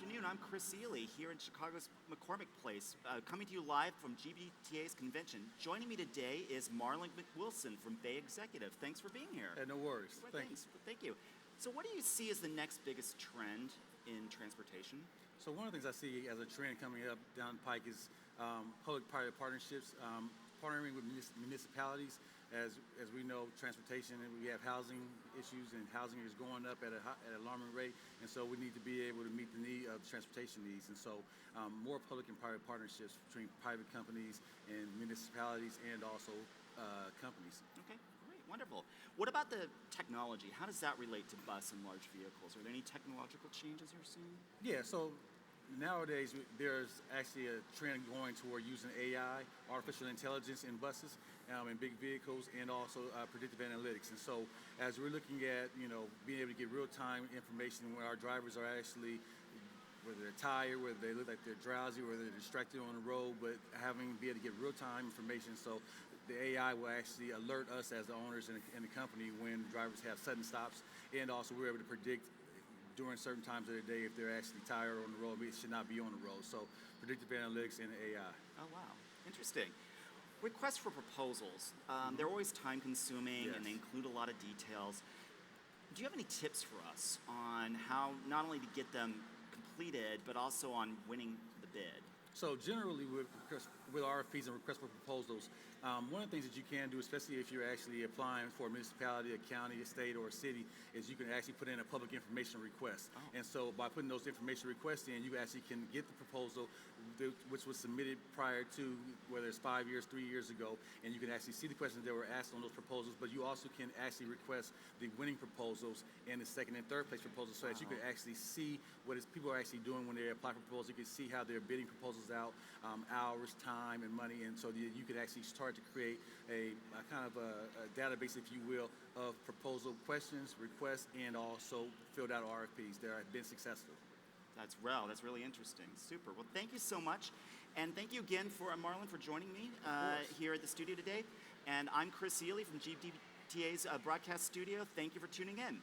afternoon. I'm Chris Seeley here in Chicago's McCormick Place, coming to you live from GBTA's convention. Joining me today is Marlon McWilson from Bay Executive. Thanks for being here. No worries. Well, thanks. Thank you. So what do you see as the next biggest trend in transportation? So one of the things I see as a trend coming up down the pike is public-private partnerships, partnering with municipalities. As we know, transportation, and we have housing issues, and housing is going up at an alarming rate, and so we need to be able to meet the need of transportation needs. And so more public and private partnerships between private companies and municipalities and also companies. Okay, great, wonderful. What about the technology? How does that relate to bus and large vehicles? Are there any technological changes you're seeing? Yeah, so nowadays there's actually a trend going toward using AI, artificial intelligence in buses, in big vehicles, and also predictive analytics. And so as we're looking at, being able to get real-time information when our drivers are actually, whether they're tired, whether they look like they're drowsy, whether they're distracted on the road, but be able to get real-time information, so the AI will actually alert us as the owners in the company when drivers have sudden stops, and also we're able to predict during certain times of the day if they're actually tired on the road, it should not be on the road. So predictive analytics and AI. Oh, wow. Interesting. Requests for proposals. They're always time-consuming, Yes. and they include a lot of details. Do you have any tips for us on how not only to get them completed, but also on winning the bid? So generally with RFPs and requests for proposals, one of the things that you can do, especially if you're actually applying for a municipality, a county, a state, or a city, is you can actually put in a public information request. Oh. And so by putting those information requests in, you actually can get the proposal which was submitted prior to, whether it's 5 years, 3 years ago, and you can actually see the questions that were asked on those proposals, but you also can actually request the winning proposals and the second and third place proposals, so that you can actually see what people are actually doing when they apply for proposals. You can see how they're bidding proposals out, hours, time, and money, and so you could actually start to create a kind of a database, if you will, of proposal questions, requests, and also filled out RFPs that have been successful. That's really interesting. Super. Well, thank you so much. And thank you again for Marlon for joining me here at the studio today. And I'm Chris Seeley from GBTA's broadcast studio. Thank you for tuning in.